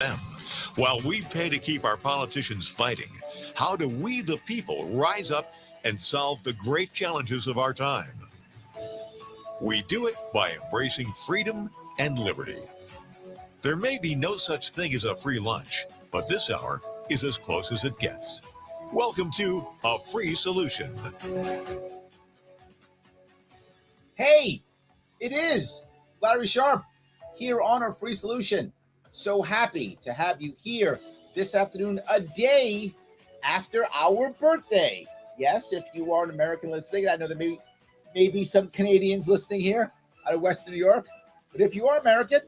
them. While we pay to keep our politicians fighting, how do we, the people, rise up and solve the great challenges of our time? We do it by embracing freedom and liberty. There may be no such thing as a free lunch, but this hour is as close as it gets. Welcome to A Free Solution. Hey, it is Larry Sharp here on A Free Solution. So happy to have you here this afternoon, a day after our birthday. Yes, if you are an American listening, I know there may be some Canadians listening here out of Western New York, but if you are American,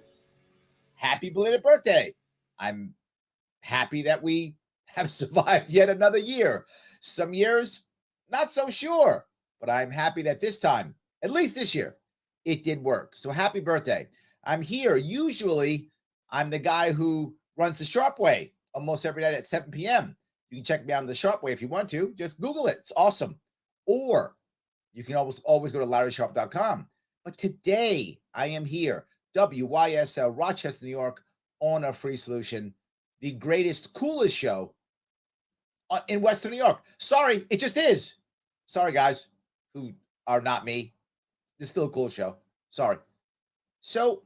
happy belated birthday. I'm happy that we have survived yet another year. Some years, not so sure, but I'm happy that this time, at least this year, it did work. So happy birthday. I'm here. Usually, I'm the guy who runs the Sharp Way almost every night at 7 p.m. You can check me out on the Sharp Way if you want to. Just Google it. It's awesome. Or you can always go to LarrySharp.com. But today, I am here, WYSL, Rochester, New York, on A Free Solution, the greatest, coolest show in Western New York. Sorry, it just is. Sorry, guys who are not me. It's still a cool show. Sorry. So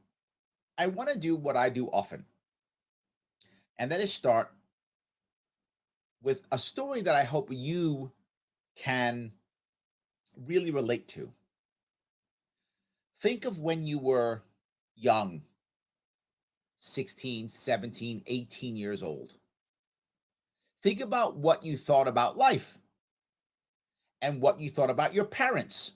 I want to do what I do often, and that is start with a story that I hope you can really relate to. Think of when you were young, 16, 17, 18 years old. Think about what you thought about life and what you thought about your parents.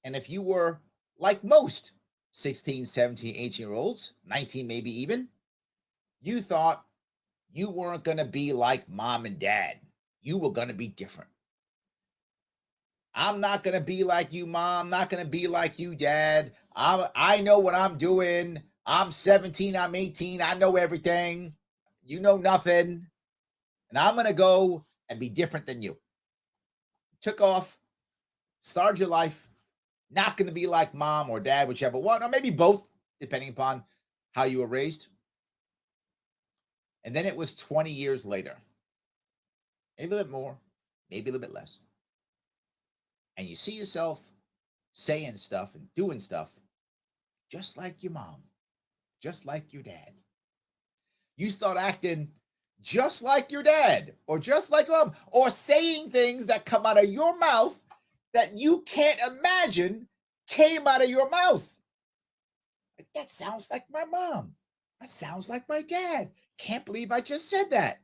And if you were like most 16, 17, 18-year-olds, 19 maybe even, you thought you weren't going to be like mom and dad. You were going to be different. I'm not going to be like you, mom. I'm not going to be like you, dad. I know what I'm doing. I'm 17, I'm 18. I know everything. You know nothing. And I'm going to go and be different than you. Took off, started your life. Not going to be like mom or dad, whichever one, or maybe both, depending upon how you were raised. And then it was 20 years later, maybe a little bit more, maybe a little bit less. And you see yourself saying stuff and doing stuff just like your mom, just like your dad. You start acting just like your dad or just like your mom, or saying things that come out of your mouth that you can't imagine came out of your mouth. Like, that sounds like my mom. That sounds like my dad. Can't believe I just said that.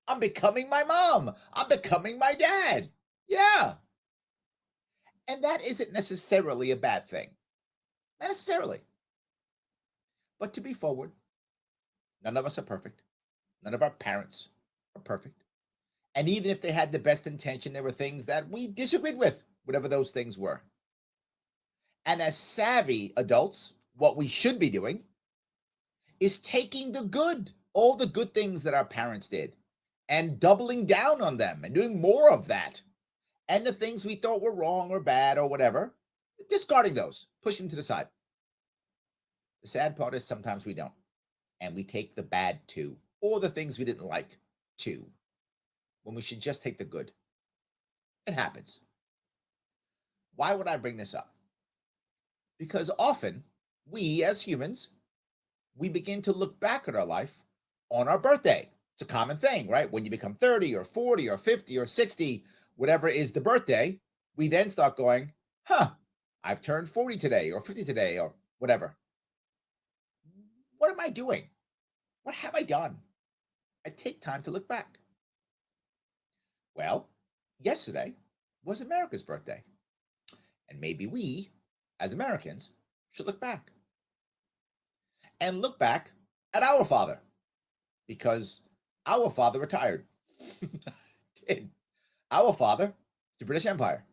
I'm becoming my mom. I'm becoming my dad. Yeah. And that isn't necessarily a bad thing. Not necessarily. But to be forward, none of us are perfect. None of our parents are perfect. And even if they had the best intention, there were things that we disagreed with, whatever those things were. And as savvy adults, what we should be doing is taking the good, all the good things that our parents did, and doubling down on them and doing more of that. And the things we thought were wrong or bad or whatever, discarding those, pushing them to the side. The sad part is sometimes we don't. And we take the bad too, or the things we didn't like too, when we should just take the good. It happens. Why would I bring this up? Because often we as humans, we begin to look back at our life on our birthday. It's a common thing, right? When you become 30 or 40 or 50 or 60, whatever is the birthday, we then start going, I've turned 40 today or 50 today or whatever. What am I doing? What have I done? I take time to look back. Well, yesterday was America's birthday. And maybe we, as Americans, should look back. And look back at our father. Because our father retired. Did. Our father, the British Empire.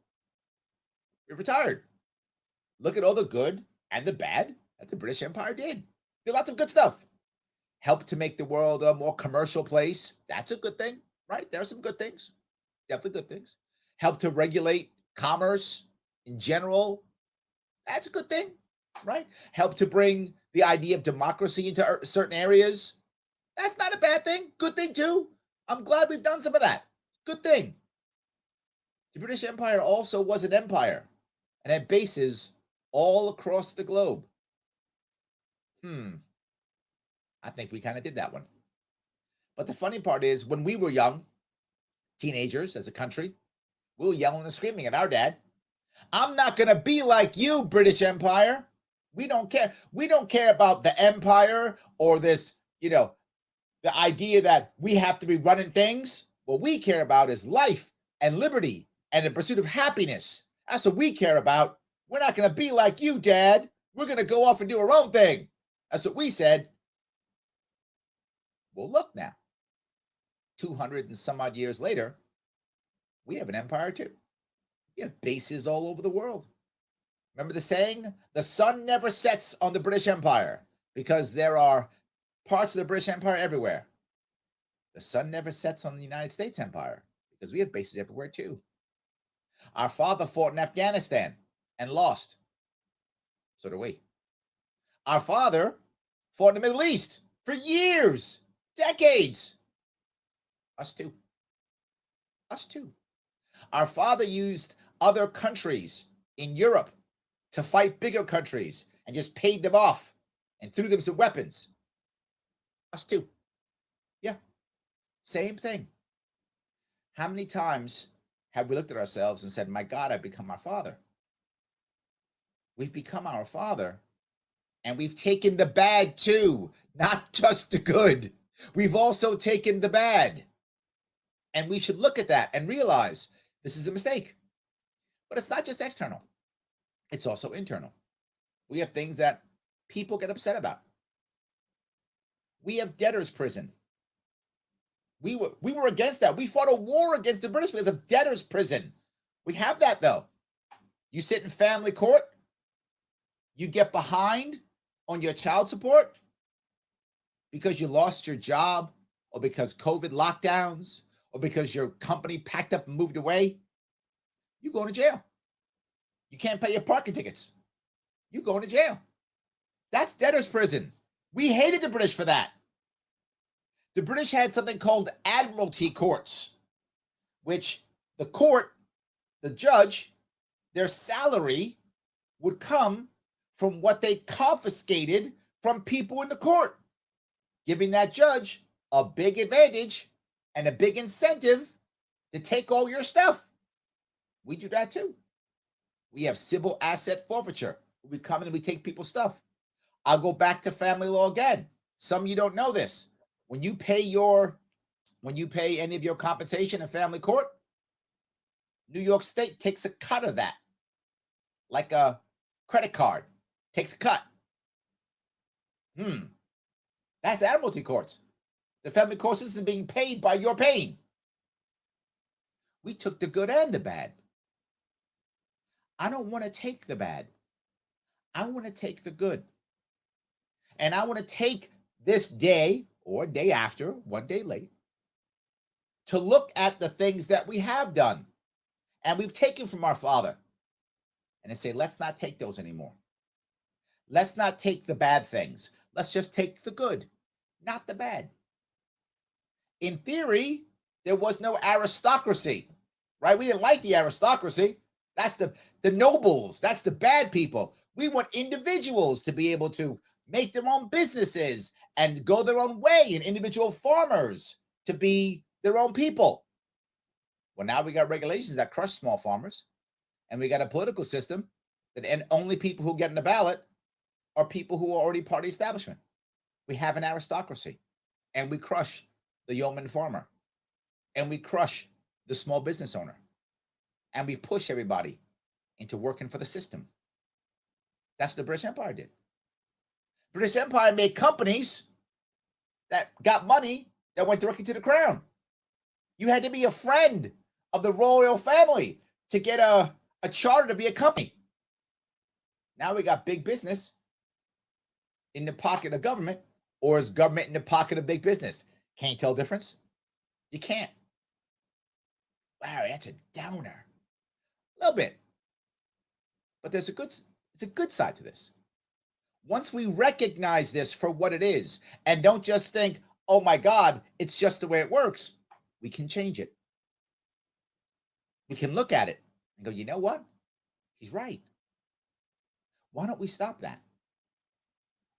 He retired. Look at all the good and the bad that the British Empire did. Did lots of good stuff. Helped to make the world a more commercial place. That's a good thing, right? There are some good things. Definitely good things. Helped to regulate commerce in general. That's a good thing, right? Helped to bring the idea of democracy into certain areas. That's not a bad thing. Good thing, too. I'm glad we've done some of that. Good thing. The British Empire also was an empire and had bases all across the globe. I think we kind of did that one. But the funny part is, when we were young, teenagers as a country, we were yelling and screaming at our dad. I'm not going to be like you, British Empire. We don't care. We don't care about the empire or this, the idea that we have to be running things. What we care about is life and liberty and the pursuit of happiness. That's what we care about. We're not going to be like you, Dad. We're going to go off and do our own thing. That's what we said. Well, look now. 200 and some odd years later, we have an empire too. We have bases all over the world. Remember the saying? The sun never sets on the British Empire, because there are parts of the British Empire everywhere. The sun never sets on the United States Empire, because we have bases everywhere too. Our father fought in Afghanistan and lost. So do we. Our father fought in the Middle East for years, decades. Us too. Us too. Our father used other countries in Europe to fight bigger countries and just paid them off and threw them some weapons. Us too. Yeah. Same thing. How many times have we looked at ourselves and said, my God, I've become our father? We've become our father, and we've taken the bad too, not just the good. We've also taken the bad. And we should look at that and realize this is a mistake. But it's not just external. It's also internal. We have things that people get upset about. We have debtor's prison. We were against that. We fought a war against the British because of debtor's prison. We have that, though. You sit in family court. You get behind on your child support because you lost your job, or because COVID lockdowns, or because your company packed up and moved away. You go to jail. You can't pay your parking tickets. You go to jail. That's debtor's prison. We hated the British for that. The British had something called admiralty courts, which the court, the judge, their salary would come from what they confiscated from people in the court, giving that judge a big advantage and a big incentive to take all your stuff. We do that too. We have civil asset forfeiture. We come in and we take people's stuff. I'll go back to family law again. Some of you don't know this. When you pay any of your compensation in family court, New York State takes a cut of that, like a credit card takes a cut. That's admiralty courts. The family court system is being paid by your pain. We took the good and the bad. I don't want to take the bad. I want to take the good. And I want to take this day or day after, one day late, to look at the things that we have done and we've taken from our father and to say, let's not take those anymore. Let's not take the bad things. Let's just take the good, not the bad. In theory, there was no aristocracy, right? We didn't like the aristocracy. That's the nobles. That's the bad people. We want individuals to be able to make their own businesses and go their own way, and individual farmers to be their own people. Well, now we got regulations that crush small farmers, and we got a political system that and only people who get in the ballot are people who are already part of the establishment. We have an aristocracy, and we crush the yeoman farmer, and we crush the small business owner, and we push everybody into working for the system. That's what the British Empire did. British Empire made companies that got money that went directly to the crown. You had to be a friend of the royal family to get a charter to be a company. Now we got big business in the pocket of government, or is government in the pocket of big business? Can't tell difference. You can't. Wow, that's a downer. A little bit. But it's a good side to this. Once we recognize this for what it is, and don't just think, oh my God, it's just the way it works, we can change it. We can look at it and go, you know what? He's right. Why don't we stop that?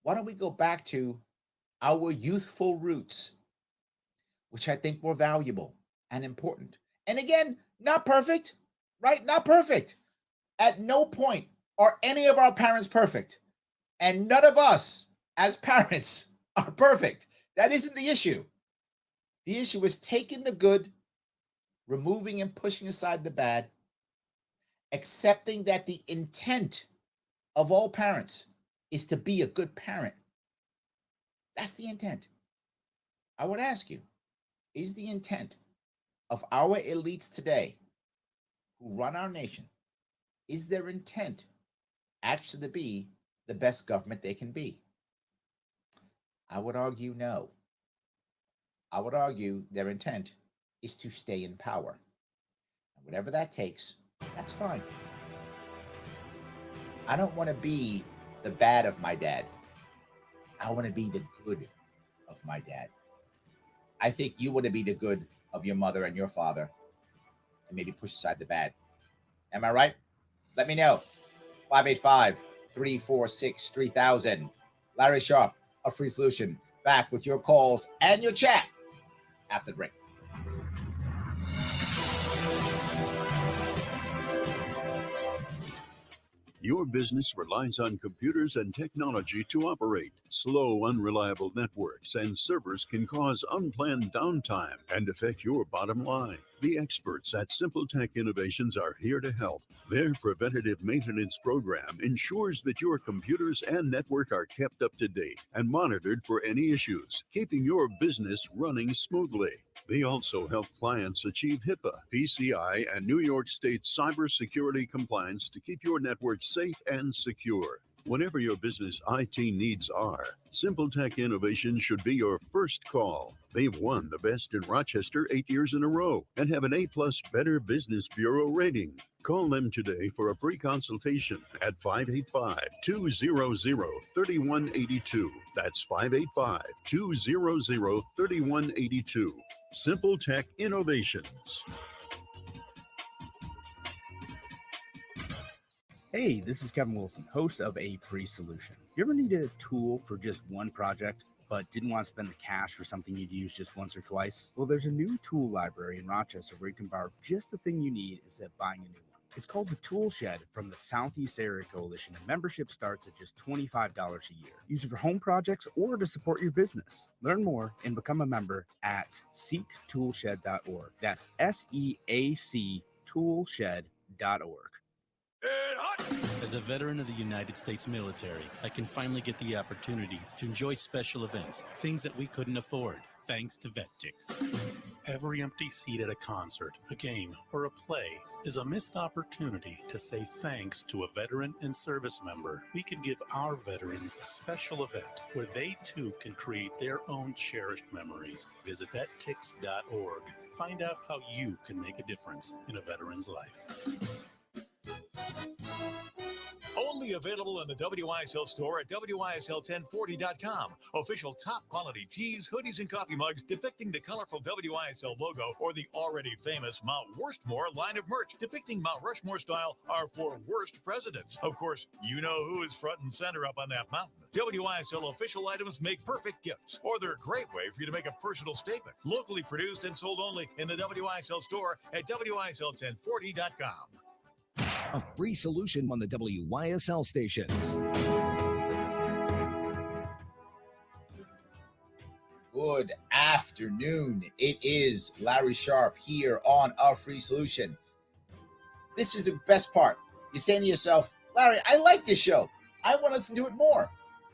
Why don't we go back to our youthful roots, which I think were valuable and important? And again, not perfect, right? Not perfect. At no point are any of our parents perfect. And none of us as parents are perfect. That isn't the issue. The issue is taking the good, removing and pushing aside the bad, accepting that the intent of all parents is to be a good parent. That's the intent. I would ask you, is the intent of our elites today who run our nation, is their intent actually to be the best government they can be? I would argue no. I would argue their intent is to stay in power. And whatever that takes, that's fine. I don't want to be the bad of my dad. I want to be the good of my dad. I think you want to be the good of your mother and your father and maybe push aside the bad. Am I right? Let me know. 585-346-3000. Larry Sharp, A Free Solution. Back with your calls and your chat after the break. Your business relies on computers and technology to operate. Slow, unreliable networks and servers can cause unplanned downtime and affect your bottom line. The experts at Simple Tech Innovations are here to help. Their preventative maintenance program ensures that your computers and network are kept up to date and monitored for any issues, keeping your business running smoothly. They also help clients achieve HIPAA, PCI, and New York State cybersecurity compliance to keep your network safe and secure. Whatever your business IT needs are, Simple Tech Innovation should be your first call. They've won the Best in Rochester 8 years in a row and have an A+ Better Business Bureau rating. Call them today for a free consultation at 585-200-3182. That's 585-200-3182. Simple Tech Innovations. Hey, this is Kevin Wilson, host of A Free Solution. You ever need a tool for just one project, but didn't want to spend the cash for something you'd use just once or twice? Well, there's a new tool library in Rochester where you can borrow just the thing you need instead of buying a new one. It's called the Tool Shed from the Southeast Area Coalition, and membership starts at just $25 a year. Use it for home projects or to support your business. Learn more and become a member at seektoolshed.org. That's SEAC toolshed.org. As a veteran of the United States military, I can finally get the opportunity to enjoy special events, things that we couldn't afford, thanks to VetTix. Every empty seat at a concert, a game, or a play is a missed opportunity to say thanks to a veteran and service member. We can give our veterans a special event where they too can create their own cherished memories. Visit vettix.org. Find out how you can make a difference in a veteran's life. Only available in the WYSL store at WYSL1040.com. Official top quality tees, hoodies, and coffee mugs depicting the colorful WYSL logo or the already famous Mount Worstmore line of merch depicting Mount Rushmore style are for worst presidents. Of course, you know who is front and center up on that mountain. WYSL official items make perfect gifts, or they're a great way for you to make a personal statement. Locally produced and sold only in the WYSL store at WYSL1040.com. A free solution on the WYSL stations. Good afternoon. It is Larry Sharp here on A Free Solution. This is the best part. You're saying to yourself, Larry, I like this show. I want to listen to it more.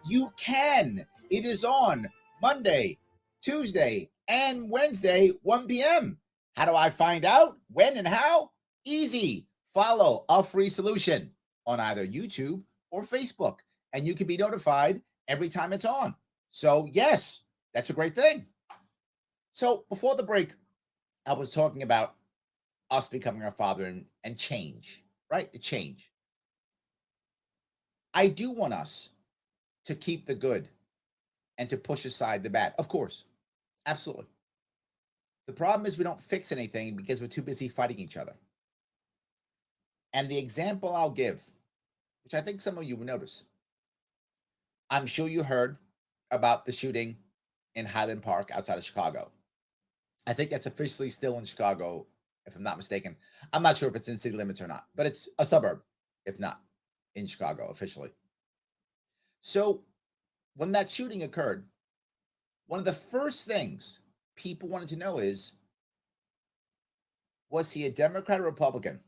You can. It is on Monday, Tuesday, and Wednesday, 1 p.m. How do I find out? When and how? Easy. Follow A Free Solution on either YouTube or Facebook, and you can be notified every time it's on. So, yes, that's a great thing. So, before the break, I was talking about us becoming our father and change, right? The change. I do want us to keep the good and to push aside the bad, of course. Absolutely. The problem is we don't fix anything because we're too busy fighting each other. And the example I'll give, which I think some of you will notice, I'm sure you heard about the shooting in Highland Park outside of Chicago. I think that's officially still in Chicago, if I'm not mistaken. I'm not sure if it's in city limits or not, but it's a suburb, if not in Chicago officially. So when that shooting occurred, one of the first things people wanted to know is, was he a Democrat or Republican?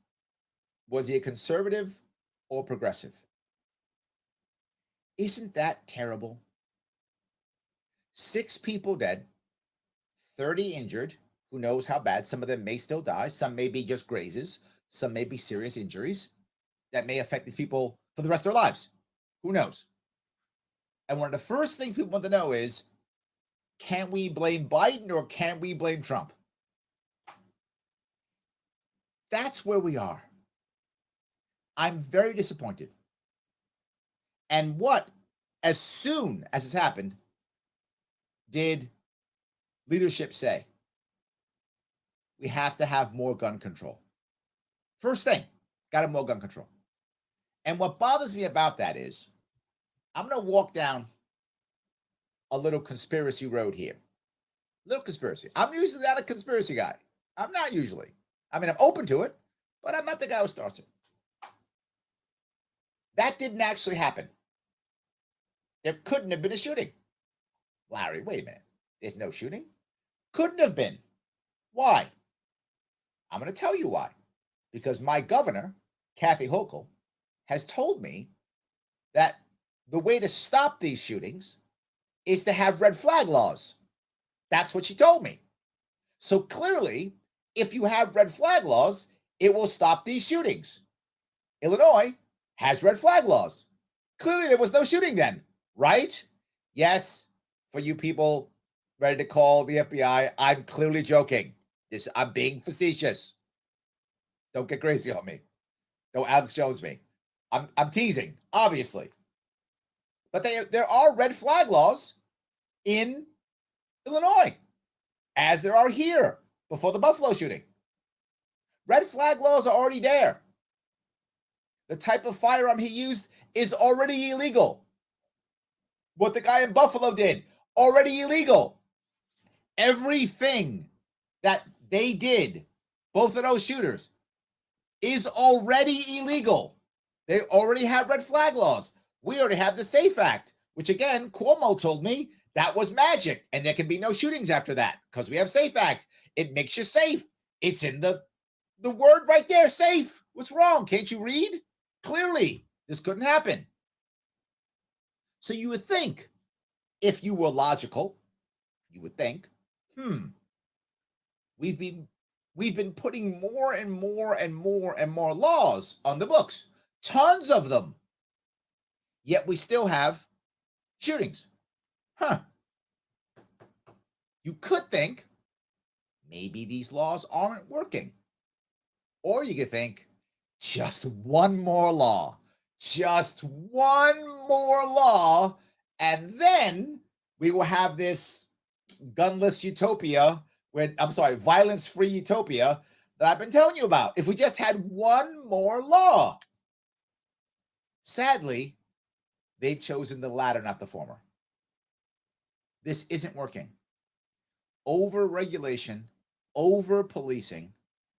Was he a conservative or progressive? Isn't that terrible? 6 people dead, 30 injured. Who knows how bad? Some of them may still die. Some may be just grazes. Some may be serious injuries that may affect these people for the rest of their lives. Who knows? And one of the first things people want to know is, can we blame Biden or can we blame Trump? That's where we are. I'm very disappointed. And what, as soon as this happened, did leadership say? We have to have more gun control. First thing, got to have more gun control. And what bothers me about that is, I'm going to walk down a little conspiracy road here. Little conspiracy. I'm usually not a conspiracy guy. I'm not usually. I mean, I'm open to it, but I'm not the guy who starts it. That didn't actually happen. There couldn't have been a shooting. Larry, wait a minute. There's no shooting? Couldn't have been. Why? I'm going to tell you why. Because my governor, Kathy Hochul, has told me that the way to stop these shootings is to have red flag laws. That's what she told me. So clearly, if you have red flag laws, it will stop these shootings. Illinois has red flag laws. Clearly, there was no shooting then, right? Yes, for you people ready to call the FBI, I'm clearly joking. I'm being facetious. Don't get crazy on me. Don't Alex Jones me. I'm teasing, obviously. But there are red flag laws in Illinois, as there are here before the Buffalo shooting. Red flag laws are already there. The type of firearm he used is already illegal. What the guy in Buffalo did, already illegal. Everything that they did, both of those shooters, is already illegal. They already have red flag laws. We already have the SAFE Act, which again, Cuomo told me that was magic and there can be no shootings after that because we have SAFE Act. It makes you safe. It's in the word right there, safe. What's wrong? Can't you read? Clearly, this couldn't happen. So you would think, if you were logical, you would think, we've been putting more and more and more and more laws on the books, tons of them, yet we still have shootings. You could think maybe these laws aren't working. Or you could think, just one more law, and then we will have this gunless utopia, violence-free utopia that I've been telling you about. If we just had one more law. Sadly, they've chosen the latter, not the former. This isn't working. Over-regulation, over-policing,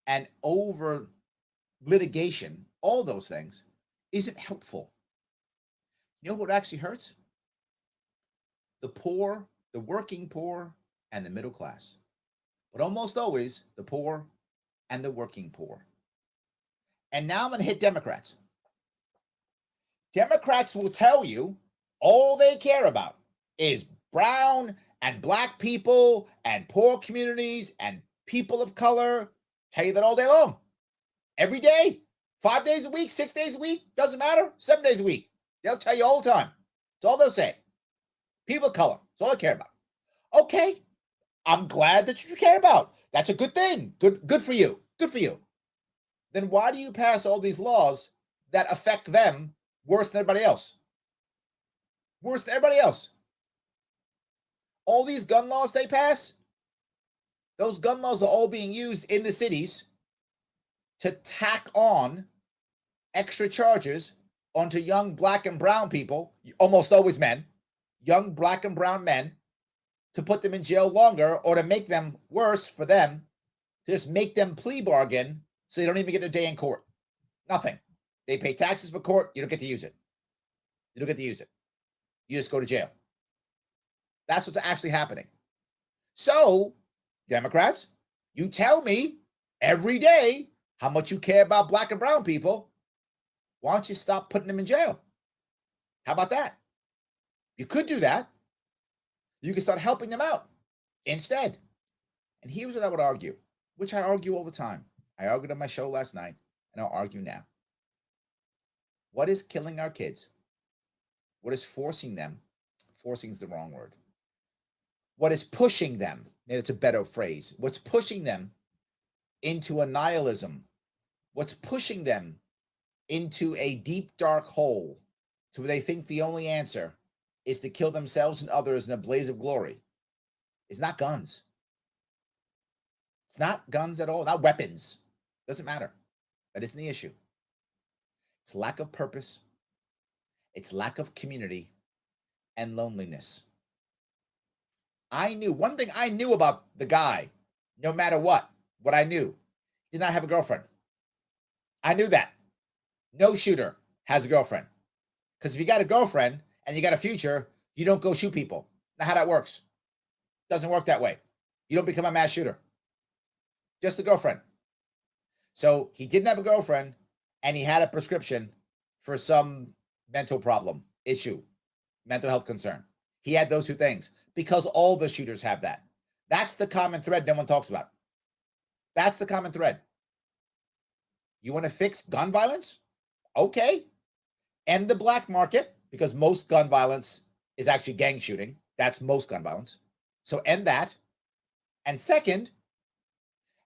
and over-litigation, all those things, isn't helpful. You know what actually hurts? The poor, the working poor, and the middle class. But almost always the poor and the working poor. And now I'm going to hit Democrats. Democrats will tell you all they care about is brown and black people and poor communities and people of color. Tell you that all day long. Every day. 5 days a week, 6 days a week, doesn't matter. 7 days a week. They'll tell you all the time. That's all they'll say. People of color. That's all they care about. Okay. I'm glad that you care about. That's a good thing. Good for you. Good for you. Then why do you pass all these laws that affect them worse than everybody else? Worse than everybody else. All these gun laws they pass, Those gun laws are all being used in the cities to tack on extra charges onto young black and brown people, almost always men, young black and brown men, to put them in jail longer or to make them worse for them, to just make them plea bargain so they don't even get their day in court. Nothing. They pay taxes for court. You don't get to use it. You don't get to use it. You just go to jail. That's what's actually happening. So, Democrats, you tell me every day how much you care about black and brown people. Why don't you stop putting them in jail? How about that? You could do that. You can start helping them out instead. And here's what I would argue, which I argue all the time. I argued on my show last night, and I'll argue now. What is killing our kids? What is forcing them? Forcing is the wrong word. What is pushing them? Maybe it's a better phrase. What's pushing them into a nihilism? What's pushing them into a deep, dark hole to where they think the only answer is to kill themselves and others in a blaze of glory? It's not guns. It's not guns at all, not weapons. Doesn't matter. That isn't the issue. It's lack of purpose. It's lack of community and loneliness. One thing I knew about the guy, no matter what I knew, did not have a girlfriend. I knew that. No shooter has a girlfriend. Because if you got a girlfriend and you got a future, you don't go shoot people. Not how that works. Doesn't work that way. You don't become a mass shooter. Just a girlfriend. So he didn't have a girlfriend, and he had a prescription for some mental problem, issue, mental health concern. He had those two things because all the shooters have that. That's the common thread no one talks about. That's the common thread. You want to fix gun violence? Okay. End the black market, because most gun violence is actually gang shooting. That's most gun violence. So end that. And second,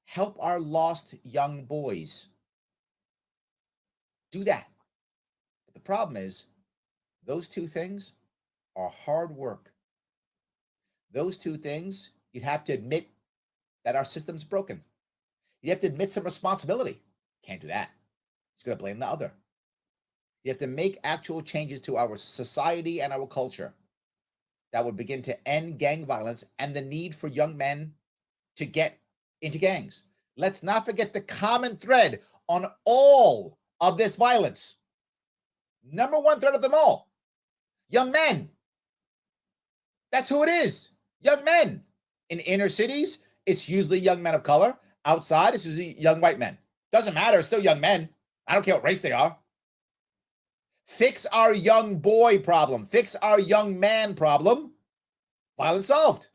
help our lost young boys. Do that. But the problem is, those two things are hard work. Those two things, you'd have to admit that our system's broken. You have to admit some responsibility. Can't do that. It's going to blame the other. You have to make actual changes to our society and our culture that would begin to end gang violence and the need for young men to get into gangs. Let's not forget the common thread on all of this violence. Number one thread of them all, young men. That's who it is, young men. In inner cities, it's usually young men of color. Outside, it's usually young white men. Doesn't matter, it's still young men. I don't care what race they are. Fix our young boy problem. Fix our young man problem. Violence solved.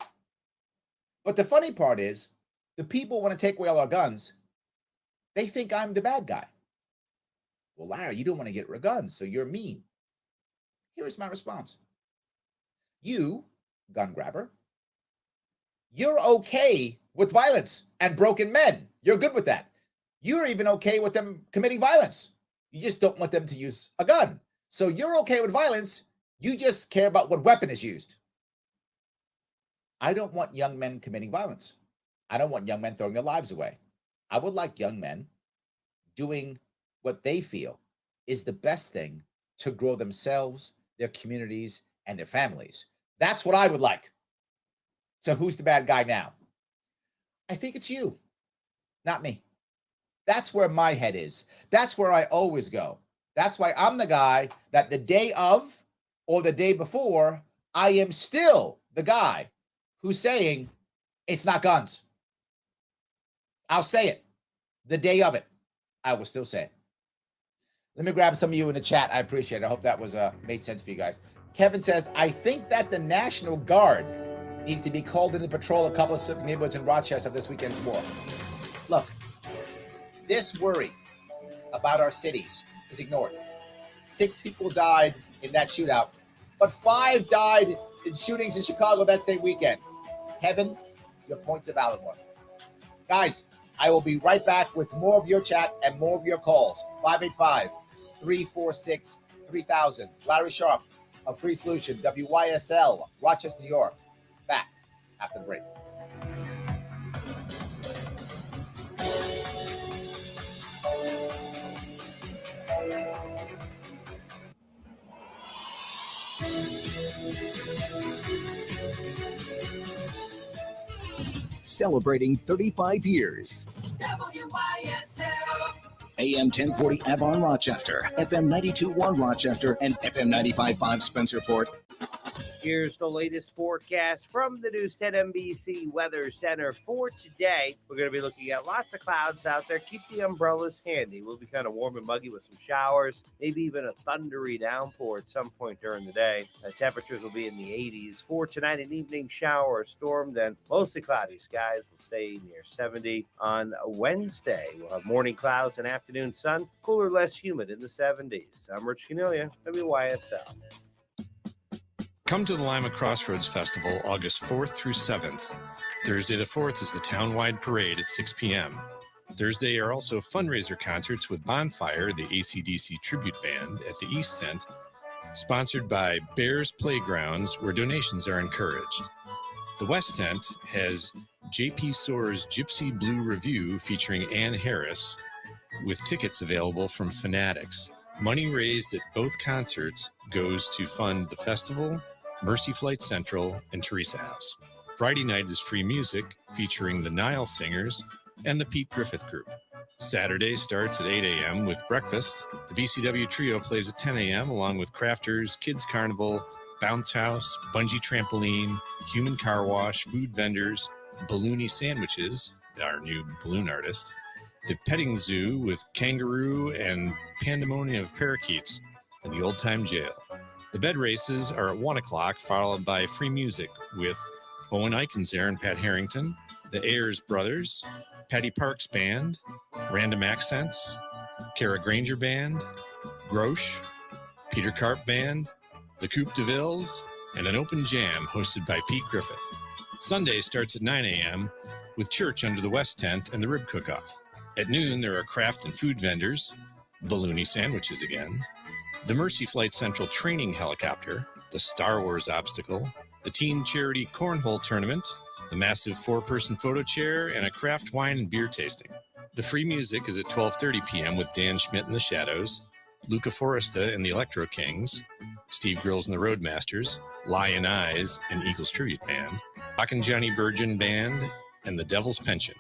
But the funny part is, the people want to take away all our guns. They think I'm the bad guy. Well, Larry, you don't want to get rid of guns, so you're mean. Here is my response. You, gun grabber, you're okay with violence and broken men. You're good with that. You're even okay with them committing violence. You just don't want them to use a gun. So you're okay with violence. You just care about what weapon is used. I don't want young men committing violence. I don't want young men throwing their lives away. I would like young men doing what they feel is the best thing to grow themselves, their communities, and their families. That's what I would like. So who's the bad guy now? I think it's you, not me. That's where my head is. That's where I always go. That's why I'm the guy that the day of or the day before, I am still the guy who's saying it's not guns. I'll say it. The day of it, I will still say it. Let me grab some of you in the chat. I appreciate it. I hope that was made sense for you guys. Kevin says, I think that the National Guard needs to be called in to patrol a couple of specific neighborhoods in Rochester this weekend's war. Look, this worry about our cities is ignored. 6 people died in that shootout, but 5 died in shootings in Chicago that same weekend. Kevin, your point's a valid one. Guys, I will be right back with more of your chat and more of your calls. 585-346-3000. Larry Sharp of Free Solution, WYSL, Rochester, New York. Back after the break. celebrating 35 years. AM 1040 Avon Rochester, FM 92.1 Rochester, and FM 95.5 Spencerport. Here's the latest forecast from the News 10 NBC Weather Center for today. We're going to be looking at lots of clouds out there. Keep the umbrellas handy. We'll be kind of warm and muggy with some showers, maybe even a thundery downpour at some point during the day. Temperatures will be in the 80s. For tonight, an evening shower or storm, then mostly cloudy skies will stay near 70. On Wednesday, we'll have morning clouds and afternoon sun, cooler, less humid in the 70s. I'm Rich Cornelia, WYSL. Come to the Lima Crossroads Festival August 4th through 7th. Thursday the 4th is the town-wide parade at 6 p.m. Thursday are also fundraiser concerts with Bonfire, the AC/DC tribute band, at the East Tent, sponsored by Bears Playgrounds, where donations are encouraged. The West Tent has J.P. Soar's Gypsy Blue Review featuring Ann Harris, with tickets available from Fanatics. Money raised at both concerts goes to fund the festival, Mercy Flight Central, and Teresa House. Friday night is free music featuring the Nile Singers and the Pete Griffith Group. Saturday starts at 8 a.m. with breakfast. The BCW Trio plays at 10 a.m. along with Crafters, Kids Carnival, Bounce House, Bungee Trampoline, Human Car Wash, food vendors, Balloony Sandwiches, our new balloon artist, the Petting Zoo with Kangaroo and Pandemonium of Parakeets, and the Old Time Jail. The bed races are at 1 o'clock, followed by free music with Owen Eichensare and Pat Harrington, the Ayers Brothers, Patty Parks Band, Random Accents, Kara Granger Band, Grosh, Peter Karp Band, the Coupe de Villes, and an open jam hosted by Pete Griffith. Sunday starts at 9 a.m. with church under the West Tent and the Rib Cook-Off. At noon, there are craft and food vendors, Balloony Sandwiches again, the Mercy Flight Central training helicopter, the Star Wars obstacle, the Teen Charity Cornhole Tournament, the massive 4-person photo chair, and a craft wine and beer tasting. The free music is at 12:30 p.m. with Dan Schmidt and the Shadows, Luca Foresta and the Electro Kings, Steve Grills and the Roadmasters, Lion Eyes and Eagles Tribute Band, Rockin' Johnny Burgeon Band, and the Devil's Pension.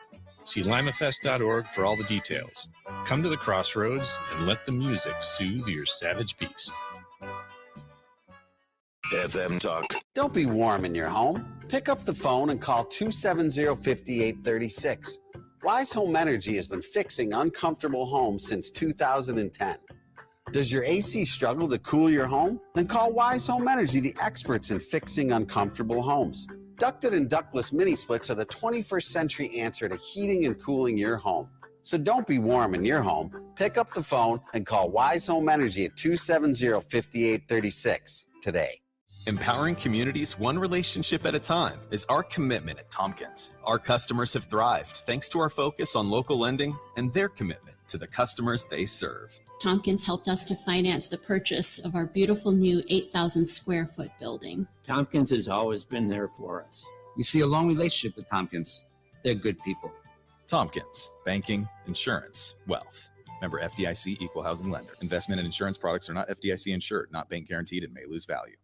See limafest.org for all the details. Come to the Crossroads and let the music soothe your savage beast. FM Talk. Don't be warm in your home. Pick up the phone and call 270-5836. Wise Home Energy has been fixing uncomfortable homes since 2010. Does your AC struggle to cool your home? Then call Wise Home Energy, the experts in fixing uncomfortable homes. Ducted and ductless mini splits are the 21st century answer to heating and cooling your home. So don't be warm in your home. Pick up the phone and call Wise Home Energy at 270-5836 today. Empowering communities one relationship at a time is our commitment at Tompkins. Our customers have thrived thanks to our focus on local lending and their commitment to the customers they serve. Tompkins helped us to finance the purchase of our beautiful new 8,000 square foot building. Tompkins has always been there for us. We see a long relationship with Tompkins. They're good people. Tompkins, banking, insurance, wealth. Member FDIC Equal Housing Lender. Investment and insurance products are not FDIC insured, not bank guaranteed, and may lose value.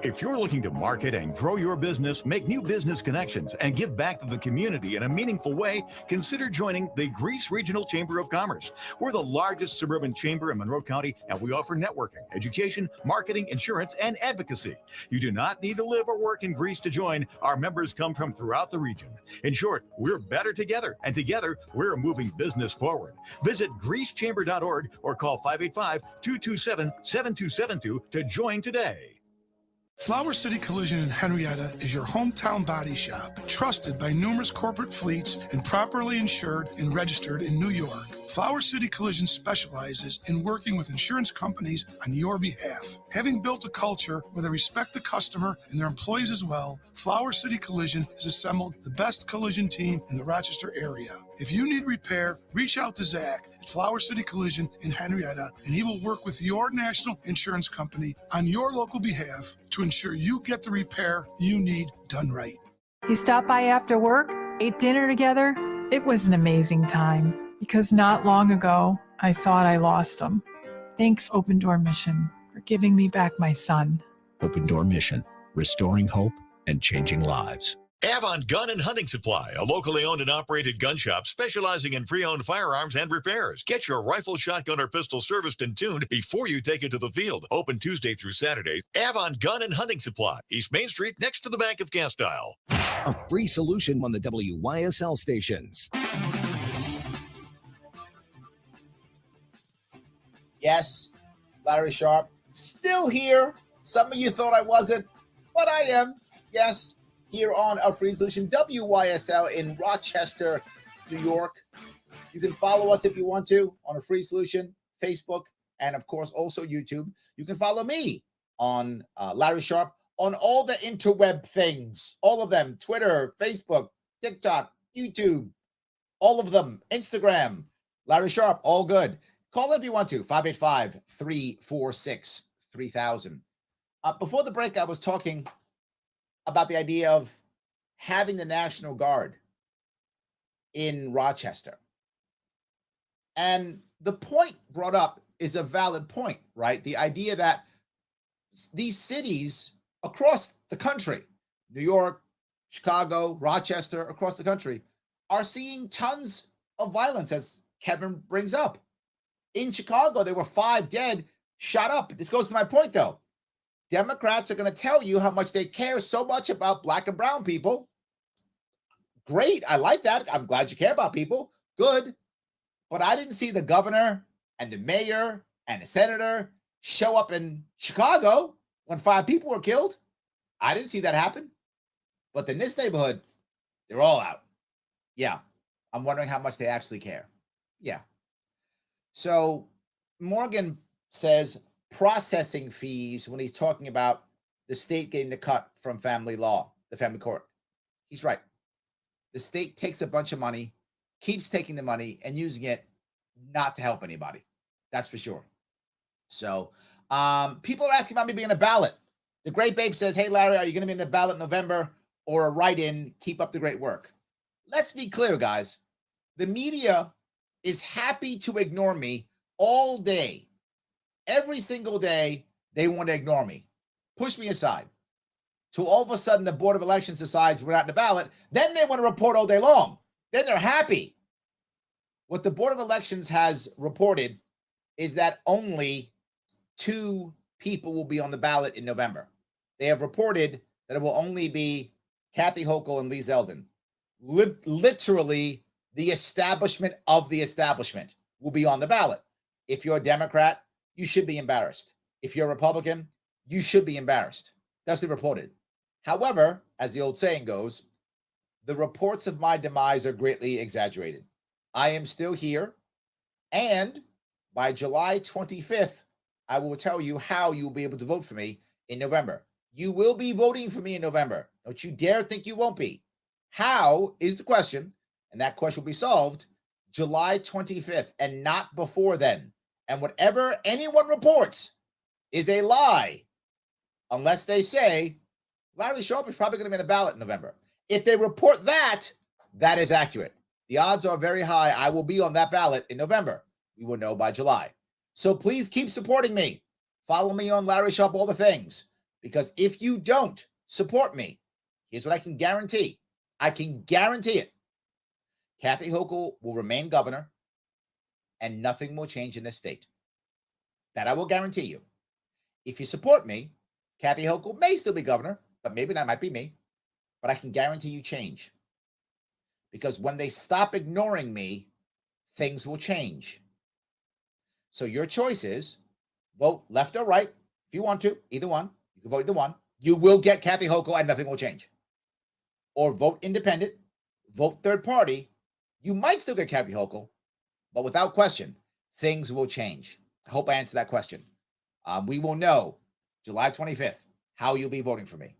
If you're looking to market and grow your business, make new business connections, and give back to the community in a meaningful way, consider joining the Greece Regional Chamber of Commerce. We're the largest suburban chamber in Monroe County, and we offer networking, education, marketing, insurance, and advocacy. You do not need to live or work in Greece to join. Our members come from throughout the region. In short, we're better together, and together, we're moving business forward. Visit greecechamber.org or call 585-227-7272 to join today. Flower City Collision in Henrietta is your hometown body shop, trusted by numerous corporate fleets and properly insured and registered in New York. Flower City Collision specializes in working with insurance companies on your behalf. Having built a culture where they respect the customer and their employees as well, Flower City Collision has assembled the best collision team in the Rochester area. If you need repair, reach out to Zach at Flower City Collision in Henrietta, and he will work with your national insurance company on your local behalf to ensure you get the repair you need done right. He stopped by after work, ate dinner together. It was an amazing time because not long ago, I thought I lost him. Thanks, Open Door Mission, for giving me back my son. Open Door Mission, restoring hope and changing lives. Avon Gun and Hunting Supply, a locally owned and operated gun shop specializing in pre-owned firearms and repairs. Get your rifle, shotgun, or pistol serviced and tuned before you take it to the field. Open Tuesday through Saturday. Avon Gun and Hunting Supply, East Main Street, next to the Bank of Castile. A free solution on the WYSL stations. Yes, Larry Sharp, still here. Some of you thought I wasn't, but I am. Yes, here on A Free Solution, WYSL in Rochester, New York. You can follow us if you want to on A Free Solution, Facebook, and of course also YouTube. You can follow me on Larry Sharp on all the interweb things, all of them, Twitter, Facebook, TikTok, YouTube, all of them, Instagram, Larry Sharp, all good. Call in if you want to, 585-346-3000. Before the break, I was talking about the idea of having the National Guard in Rochester. And the point brought up is a valid point, right? The idea that these cities across the country, New York, Chicago, Rochester, across the country, are seeing tons of violence, as Kevin brings up. In Chicago, there were 5 dead, shot up. This goes to my point, though. Democrats are going to tell you how much they care so much about black and brown people. Great. I like that. I'm glad you care about people. Good. But I didn't see the governor and the mayor and the senator show up in Chicago when 5 people were killed. I didn't see that happen. But in this neighborhood, they're all out. Yeah. I'm wondering how much they actually care. Yeah. So Morgan says processing fees when he's talking about the state getting the cut from family law, the family court. He's right. The state takes a bunch of money, keeps taking the money and using it not to help anybody. That's for sure. So people are asking about me being on a ballot. The Great Babe says, hey, Larry, are you going to be in the ballot in November or a write-in? Keep up the great work. Let's be clear, guys. The media is happy to ignore me all day. Every single day, they want to ignore me, push me aside. Till all of a sudden, the Board of Elections decides we're not in the ballot. Then they want to report all day long. Then they're happy. What the Board of Elections has reported is that only 2 people will be on the ballot in November. They have reported that it will only be Kathy Hochul and Lee Zeldin. Literally, the establishment of the establishment will be on the ballot. If you're a Democrat, you should be embarrassed. If you're a Republican, you should be embarrassed. That's been reported. However, as the old saying goes, the reports of my demise are greatly exaggerated. I am still here, and by July 25th, I will tell you how you'll be able to vote for me in November. You will be voting for me in November. Don't you dare think you won't be. How is the question, and that question will be solved July 25th and not before then. And whatever anyone reports is a lie, unless they say Larry Sharp is probably going to be in a ballot in November. If they report that, that is accurate. The odds are very high I will be on that ballot in November. We will know by July. So please keep supporting me. Follow me on Larry Sharp, all the things. Because if you don't support me, here's what I can guarantee. I can guarantee it. Kathy Hochul will remain governor, and nothing will change in this state. That I will guarantee you. If you support me, Kathy Hochul may still be governor, but maybe that might be me. But I can guarantee you change. Because when they stop ignoring me, things will change. So your choice is vote left or right if you want to, either one. You can vote either one. You will get Kathy Hochul and nothing will change. Or vote independent, vote third party. You might still get Kathy Hochul, but without question, things will change. I hope I answered that question. We will know July 25th how you'll be voting for me.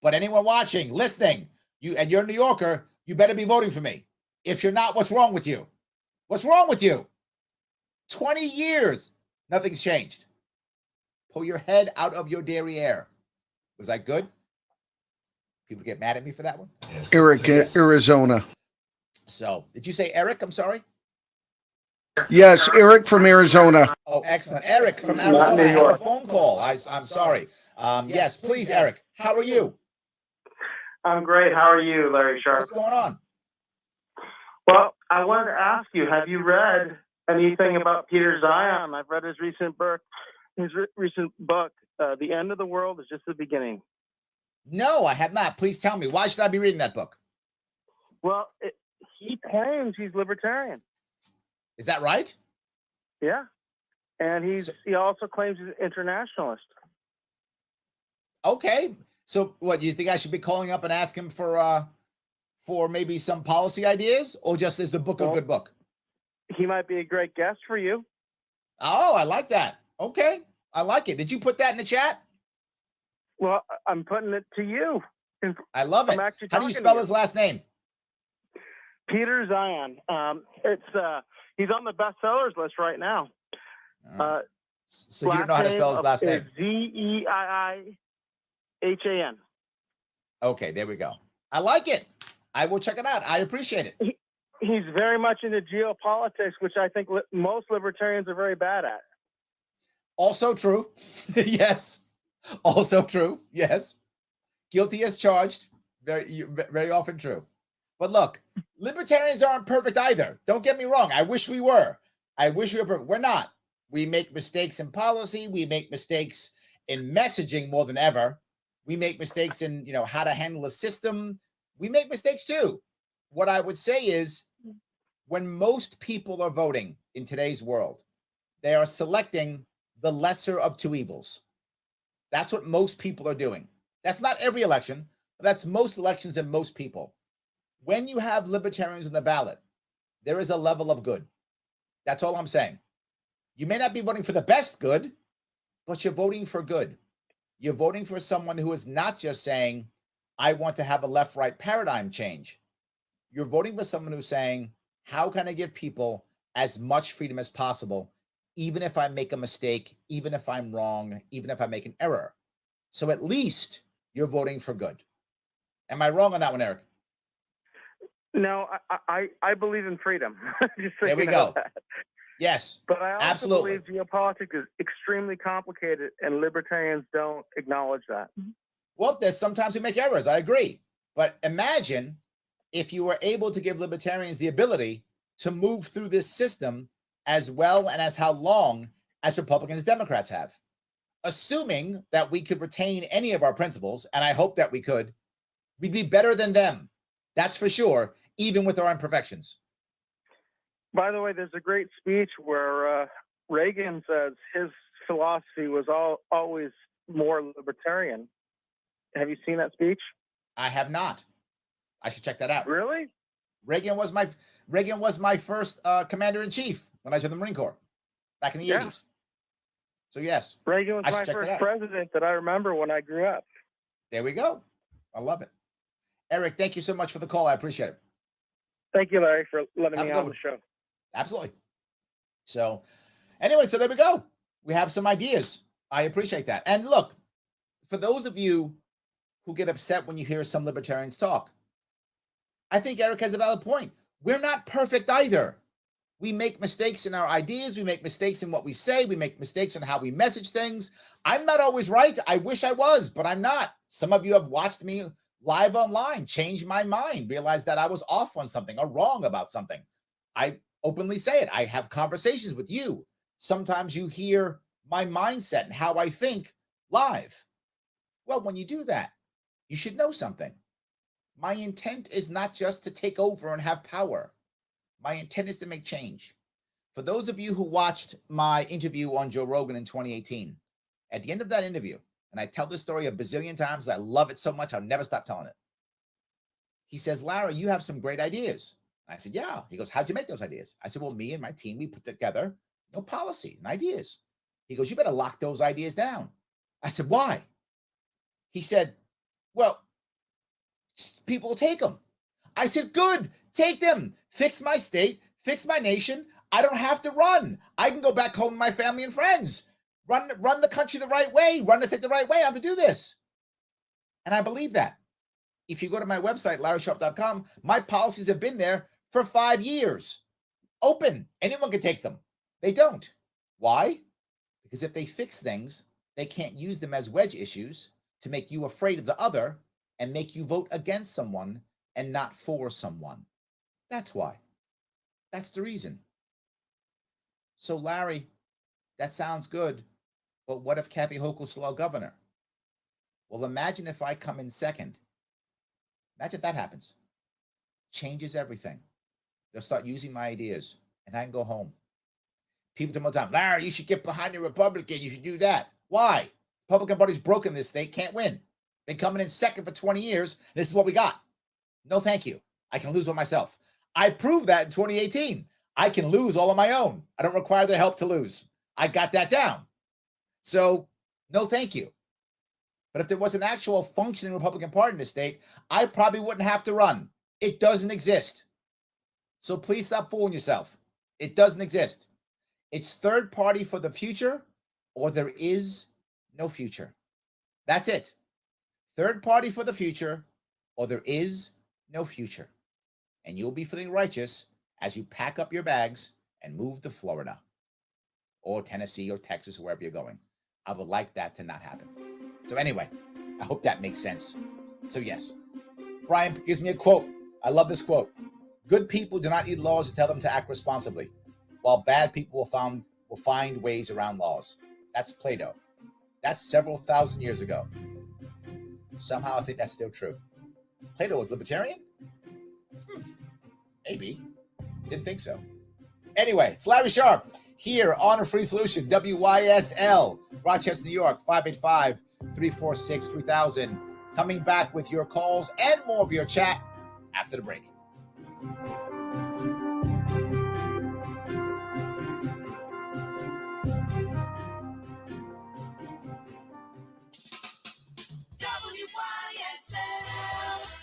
But anyone watching, listening, you're a New Yorker, you better be voting for me. If you're not, what's wrong with you? What's wrong with you? 20 years, nothing's changed. Pull your head out of your derriere. Was that good? People get mad at me for that one? Yes. Eric, Arizona. So, did you say Eric? I'm sorry. Yes, Eric from Arizona. Oh, excellent. Eric from Arizona. I have a phone call. I'm sorry. Yes, please, Eric. How are you? I'm great. How are you, Larry Sharp? What's going on? Well, I wanted to ask you, have you read anything about Peter Zion? I've read his recent book. The End of the World is Just the Beginning. No, I have not. Please tell me. Why should I be reading that book? Well, he claims he's libertarian. Is that right? Yeah. And he also claims he's an internationalist. Okay. So what, do you think I should be calling up and ask him for maybe some policy ideas, or just is the book a good book? He might be a great guest for you. Oh, I like that. Okay. I like it. Did you put that in the chat? Well, I'm putting it to you. I love it. How do you spell his last name? Peter Zion. He's on the bestsellers list right now. So you don't know how to spell his last name? Zeiihan. Okay, there we go. I like it. I will check it out. I appreciate it. He's very much into geopolitics, which I think most libertarians are very bad at. Also true. Yes. Also true. Yes. Guilty as charged. Very, very often true. But look, libertarians aren't perfect either. Don't get me wrong. I wish we were. I wish we were perfect. We're not. We make mistakes in policy. We make mistakes in messaging more than ever. We make mistakes in, how to handle a system. We make mistakes too. What I would say is, when most people are voting in today's world, they are selecting the lesser of two evils. That's what most people are doing. That's not every election, but that's most elections and most people. When you have libertarians on the ballot, there is a level of good. That's all I'm saying. You may not be voting for the best good, but you're voting for good. You're voting for someone who is not just saying, I want to have a left-right paradigm change. You're voting for someone who's saying, how can I give people as much freedom as possible, even if I make a mistake, even if I'm wrong, even if I make an error? So at least you're voting for good. Am I wrong on that one, Eric? No, I believe in freedom. Just so there we go. Yes, but I also absolutely believe geopolitics is extremely complicated, and libertarians don't acknowledge that. Well, there's sometimes we make errors. I agree. But imagine if you were able to give libertarians the ability to move through this system as well and as how long as Republicans and Democrats have. Assuming that we could retain any of our principles, and I hope that we could, we'd be better than them. That's for sure, even with our imperfections. By the way, there's a great speech where Reagan says his philosophy was always more libertarian. Have you seen that speech? I have not. I should check that out. Really? Reagan was my first commander-in-chief when I joined the Marine Corps back in the 80s. So yes. Reagan was my first president that I remember when I grew up. There we go. I love it. Eric, thank you so much for the call. I appreciate it. Thank you, Larry, for letting me on the show. Absolutely. So anyway, so there we go. We have some ideas. I appreciate that. And look, for those of you who get upset when you hear some libertarians talk, I think Eric has a valid point. We're not perfect either. We make mistakes in our ideas. We make mistakes in what we say. We make mistakes in how we message things. I'm not always right. I wish I was, but I'm not. Some of you have watched me live online, change my mind, realize that I was off on something or wrong about something. I openly say it. I have conversations with you. Sometimes you hear my mindset and how I think live. Well, when you do that, you should know something. My intent is not just to take over and have power. My intent is to make change. For those of you who watched my interview on Joe Rogan in 2018, at the end of that interview, and I tell this story a bazillion times, I love it so much, I'll never stop telling it. He says, Larry, you have some great ideas. I said, yeah. He goes, how'd you make those ideas? I said, well, me and my team, we put together policy and ideas. He goes, you better lock those ideas down. I said, why? He said, well, people will take them. I said, good, take them. Fix my state, fix my nation. I don't have to run. I can go back home to my family and friends. Run the country the right way, run the state the right way. I have to do this. And I believe that. If you go to my website, LarrySharp.com, my policies have been there for 5 years. Open. Anyone can take them. They don't. Why? Because if they fix things, they can't use them as wedge issues to make you afraid of the other and make you vote against someone and not for someone. That's why. That's the reason. So, Larry, that sounds good, but what if Kathy Hochul's still our governor? Well, imagine if I come in second. Imagine if that happens. Changes everything. They'll start using my ideas, and I can go home. People tell me all the time, Larry, you should get behind the Republican. You should do that. Why? Republican Party's broken this state, can't win. Been coming in second for 20 years. This is what we got. No, thank you. I can lose by myself. I proved that in 2018. I can lose all on my own. I don't require their help to lose. I got that down. So, no, thank you. But if there was an actual functioning Republican Party in the state, I probably wouldn't have to run. It doesn't exist. So please stop fooling yourself. It doesn't exist. It's third party for the future, or there is no future. That's it. Third party for the future, or there is no future. And you'll be feeling righteous as you pack up your bags and move to Florida or Tennessee or Texas, or wherever you're going. I would like that to not happen. So anyway, I hope that makes sense. So yes, Brian gives me a quote. I love this quote. Good people do not need laws to tell them to act responsibly, while bad people will find ways around laws. That's Plato. That's several thousand years ago. Somehow I think that's still true. Plato was libertarian? Maybe. Didn't think so. Anyway, it's Larry Sharp here on A Free Solution, WYSL, Rochester, New York, 585-346-3000. Coming back with your calls and more of your chat after the break.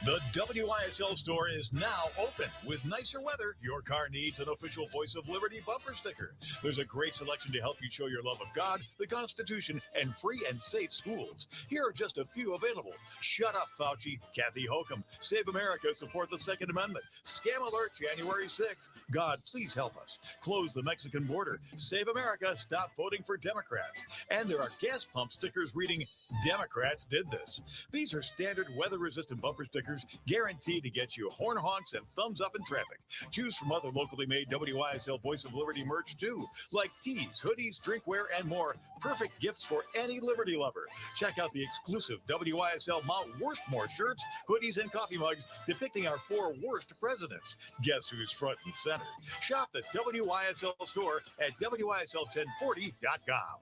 The WYSL store is now open. With nicer weather, your car needs an official Voice of Liberty bumper sticker. There's a great selection to help you show your love of God, the Constitution, and free and safe schools. Here are just a few available. Shut Up, Fauci, Kathy Hochul, Save America, Support the Second Amendment, Scam Alert, January 6th, God, Please Help Us, Close the Mexican Border, Save America, Stop Voting for Democrats. And there are gas pump stickers reading, Democrats did this. These are standard weather-resistant bumper stickers guaranteed to get you horn honks and thumbs up in traffic. Choose from other locally made WYSL Voice of Liberty merch too, like tees, hoodies, drinkware, and more. Perfect gifts for any Liberty lover. Check out the exclusive WYSL Mount Worstmore shirts, hoodies, and coffee mugs depicting our 4 worst presidents. Guess who's front and center? Shop the WYSL store at WYSL1040.com.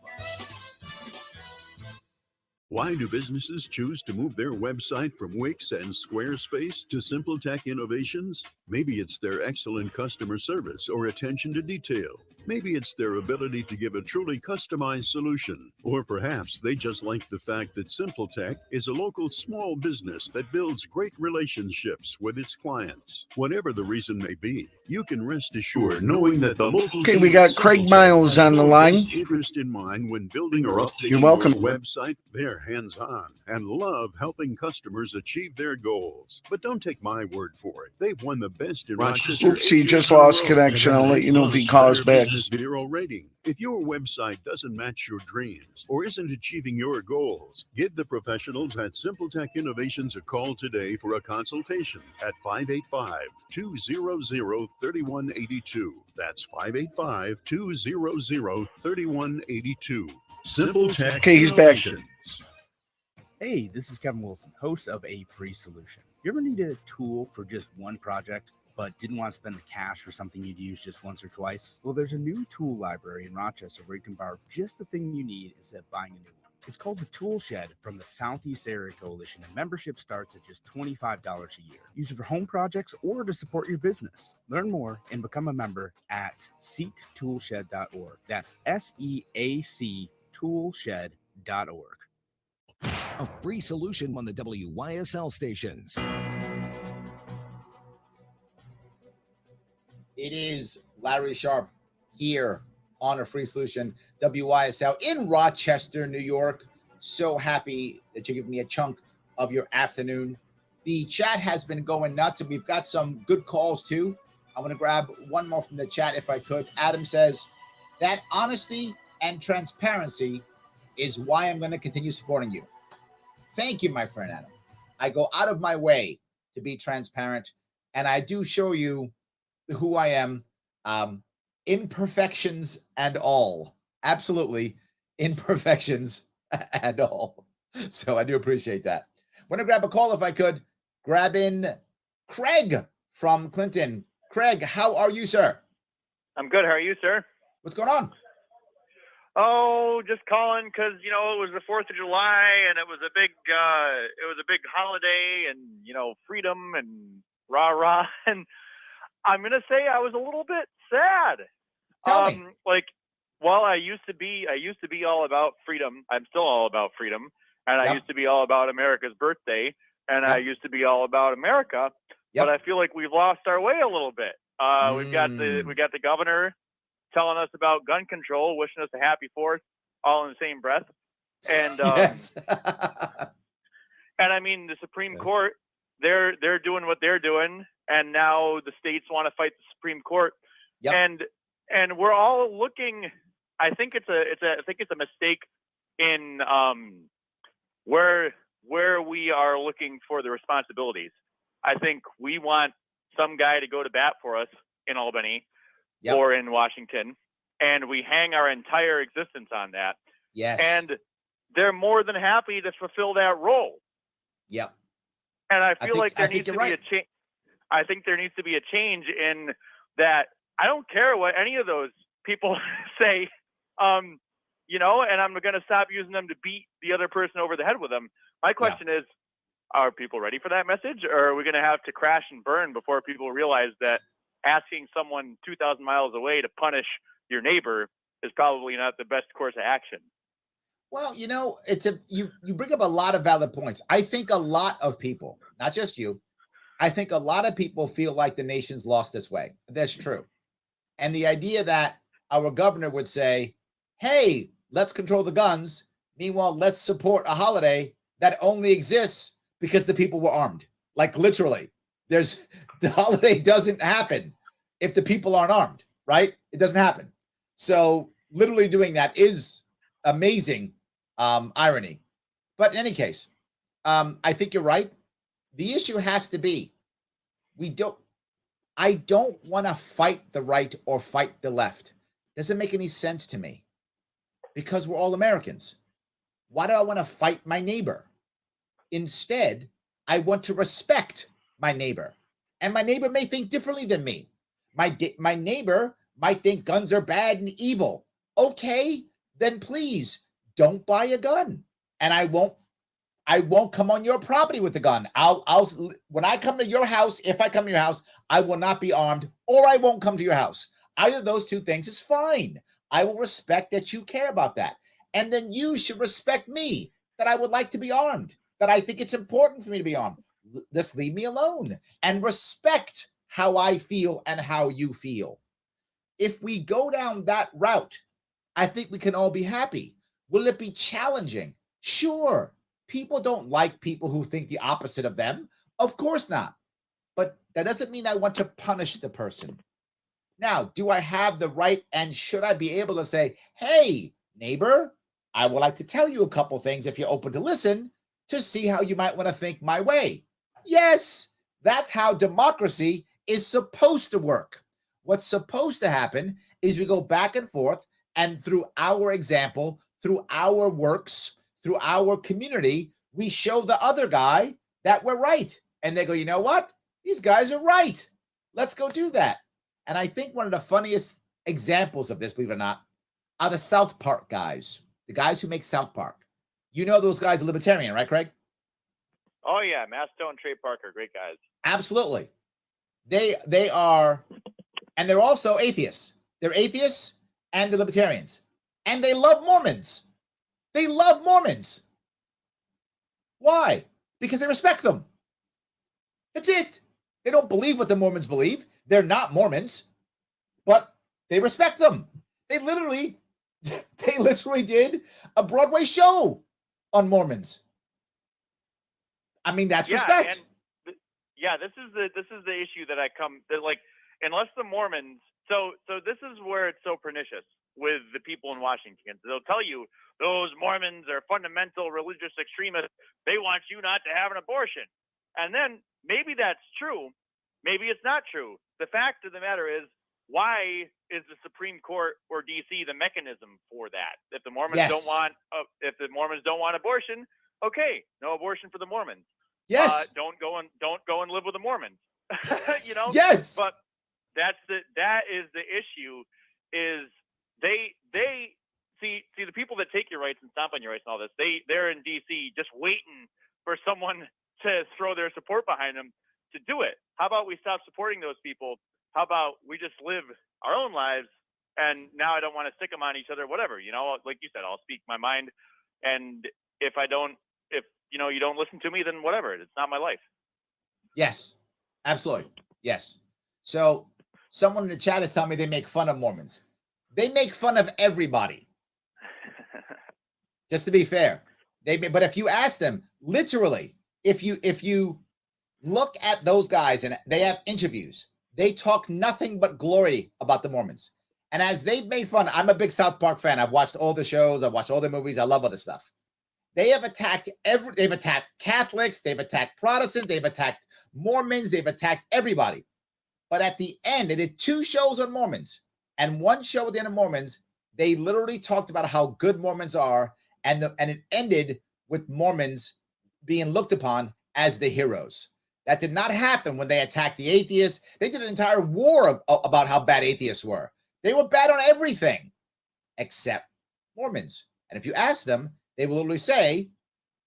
Why do businesses choose to move their website from Wix and Squarespace to Simple Tech Innovations? Maybe it's their excellent customer service or attention to detail. Maybe it's their ability to give a truly customized solution. Or perhaps they just like the fact that Simple Tech is a local small business that builds great relationships with its clients. Whatever the reason may be, you can rest assured knowing that the local Okay, we got Craig Miles on the line. Interest in mind when building or updating You're welcome. your website. They're hands-on and love helping customers achieve their goals. But don't take my word for it. They've won the best in Rochester. Oops, he just lost connection. I'll let you know if he calls back. Bureau rating. If your website doesn't match your dreams or isn't achieving your goals, give the professionals at Simple Tech Innovations a call today for a consultation at 585-200-3182. That's 585-200-3182. Simple Tech. Okay, he's back. Innovations. Hey, this is Kevin Wilson, host of A Free Solution. You ever need a tool for just one project, but didn't want to spend the cash for something you'd use just once or twice? Well, there's a new tool library in Rochester where you can borrow just the thing you need instead of buying a new one. It's called the Tool Shed from the Southeast Area Coalition, and membership starts at just $25 a year. Use it for home projects or to support your business. Learn more and become a member at seektoolshed.org. That's SEAC toolshed.org. A free solution on the WYSL stations. It is Larry Sharp here on A Free Solution, WYSL in Rochester, New York. So happy that you give me a chunk of your afternoon. The chat has been going nuts, and we've got some good calls too. I'm going to grab one more from the chat if I could. Adam says that honesty and transparency is why I'm going to continue supporting you. Thank you, my friend Adam. I go out of my way to be transparent, and I do show you who I am, imperfections and all. Absolutely, imperfections and all. So I do appreciate that. Want to grab a call if I could. Grab in Craig from Clinton. Craig, how are you, sir? I'm good. How are you, sir? What's going on? Oh, just calling because it was the 4th of July and it was a big holiday and freedom and rah rah. And I'm gonna say I was a little bit sad. Tell me. I used to be all about freedom. I'm still all about freedom, and I Yep. used to be all about America's birthday, and I Yep. used to be all about America. Yep. But I feel like we've lost our way a little bit. We got the governor telling us about gun control, wishing us a happy 4th, all in the same breath. And Yes. and I mean the Supreme Court, they're doing what they're doing, and now the states want to fight the Supreme Court. Yep. And we're all looking. I think it's a mistake in where we are looking for the responsibilities. I think we want some guy to go to bat for us in Albany Yep. or in Washington, and we hang our entire existence on that. Yes. And they're more than happy to fulfill that role. Yep. And I I feel think- like there I think needs to you're be right. a change. I think there needs to be a change in that. I don't care what any of those people say, and I'm going to stop using them to beat the other person over the head with them. My question is, are people ready for that message, or are we going to have to crash and burn before people realize that asking someone 2,000 miles away to punish your neighbor is probably not the best course of action? Well, you bring up a lot of valid points. I think a lot of people, not just you, I think a lot of people feel like the nation's lost its way. That's true. And the idea that our governor would say, hey, let's control the guns. Meanwhile, let's support a holiday that only exists because the people were armed. Like literally, the holiday doesn't happen if the people aren't armed, right? It doesn't happen. So literally doing that is amazing irony. But in any case, I think you're right. The issue has to be, I don't want to fight the right or fight the left. Doesn't make any sense to me because we're all Americans. Why do I want to fight my neighbor? Instead, I want to respect my neighbor. And my neighbor may think differently than me. My neighbor might think guns are bad and evil. Okay, then please don't buy a gun. And I won't come on your property with the gun. When I come to your house, if I come to your house, I will not be armed, or I won't come to your house. Either of those two things is fine. I will respect that you care about that. And then you should respect me, that I would like to be armed, that I think it's important for me to be armed. Just leave me alone and respect how I feel and how you feel. If we go down that route, I think we can all be happy. Will it be challenging? Sure. People don't like people who think the opposite of them. Of course not. But that doesn't mean I want to punish the person. Now, do I have the right and should I be able to say, hey, neighbor, I would like to tell you a couple things if you're open to listen to see how you might want to think my way? Yes, that's how democracy is supposed to work. What's supposed to happen is we go back and forth, and through our example, through our works, through our community, we show the other guy that we're right. And they go, you know what? These guys are right. Let's go do that. And I think one of the funniest examples of this, believe it or not, are the South Park guys, the guys who make South Park. You know those guys are libertarian, right, Craig? Oh yeah, Matt Stone, Trey Parker, great guys. Absolutely. They are, and they're also atheists. They're atheists and they're libertarians. And they love Mormons. They love Mormons. Why? Because they respect them. That's it. They don't believe what the Mormons believe. They're not Mormons, but they respect them. They literally did a Broadway show on Mormons. I mean, that's respect. And this is the issue that unless the Mormons. So this is where it's so pernicious with the people in Washington. They'll tell you those Mormons are fundamental religious extremists. They want you not to have an abortion. And then maybe that's true. Maybe it's not true. The fact of the matter is, why is the Supreme Court or DC the mechanism for that? If the Mormons don't want, abortion, okay, no abortion for the Mormons. Yes. Don't go and live with the Mormons. You know. Yes. But that is the issue. Is they see the people that take your rights and stomp on your rights and all this. They're in DC just waiting for someone to throw their support behind them to do it. How about we stop supporting those people? How about we just live our own lives? And now I don't want to stick them on each other, whatever, you know, like you said, I'll speak my mind. And if you don't listen to me, then whatever, it's not my life. Yes, absolutely. Yes. So someone in the chat is telling me they make fun of Mormons. They make fun of everybody. Just to be fair, but if you ask them, literally, if you look at those guys and they have interviews, they talk nothing but glory about the Mormons. And as they've made fun, I'm a big South Park fan. I've watched all the shows. I've watched all the movies. I love other stuff. They have attacked they've attacked Catholics. They've attacked Protestants. They've attacked Mormons. They've attacked everybody. But at the end, they did 2 shows on Mormons and 1 show at the end of Mormons. They literally talked about how good Mormons are. And it ended with Mormons being looked upon as the heroes. That did not happen when they attacked the atheists. They did an entire war about how bad atheists were. They were bad on everything except Mormons. And if you ask them, they will literally say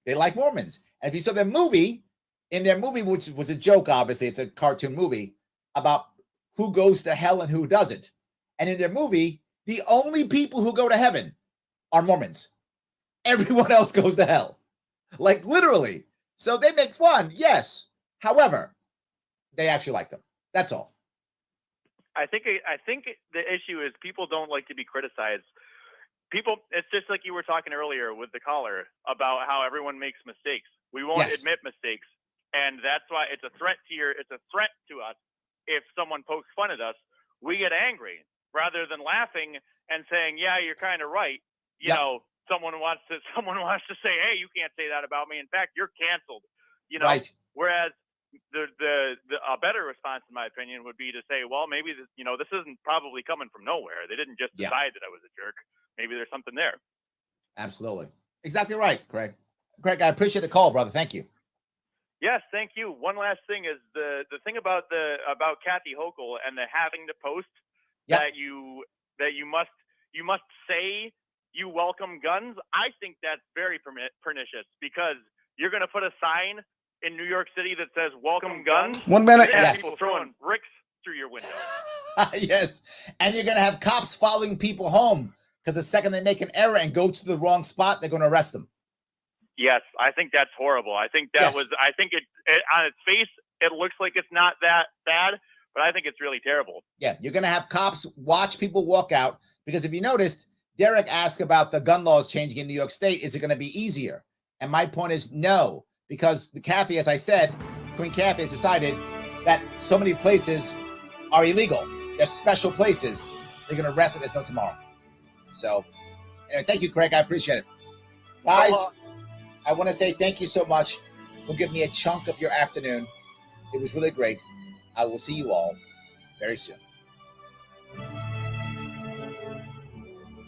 they like Mormons. And if you saw their movie, which was a joke, obviously, it's a cartoon movie about who goes to hell and who doesn't. And in their movie, the only people who go to heaven are Mormons. Everyone else goes to hell. Like literally. So they make fun, yes. However, they actually like them. That's all. I think the issue is people don't like to be criticized. It's just like you were talking earlier with the caller about how everyone makes mistakes. We won't admit mistakes, and that's why it's a threat to us. If someone pokes fun at us, we get angry rather than laughing and saying, "Yeah, you're kind of right." You know, someone wants to say, "Hey, you can't say that about me. In fact, you're canceled." You know, right. Whereas a better response, in my opinion, would be to say, well, maybe this isn't probably coming from nowhere. They didn't just decide that I was a jerk. Maybe there's something there. Absolutely. Exactly right, Craig. Craig, I appreciate the call, brother. Thank you. Yes, thank you. One last thing is the thing about Kathy Hochul and the having to post that you must say you welcome guns. I think that's very pernicious because you're going to put a sign in New York City that says "Welcome Guns." 1 minute. Yes. People throwing bricks through your window. Yes, and you're going to have cops following people home because the second they make an error and go to the wrong spot, they're going to arrest them. Yes, I think that's horrible. I think that was. I think it on its face it looks like it's not that bad, but I think it's really terrible. Yeah, you're going to have cops watch people walk out because if you noticed, Derek asked about the gun laws changing in New York State. Is it going to be easier? And my point is no. Because the Kathy, as I said, Queen Kathy has decided that so many places are illegal. They're special places. They're going to arrest it. There's no tomorrow. So, anyway, thank you, Craig. I appreciate it. Guys, I want to say thank you so much for giving me a chunk of your afternoon. It was really great. I will see you all very soon.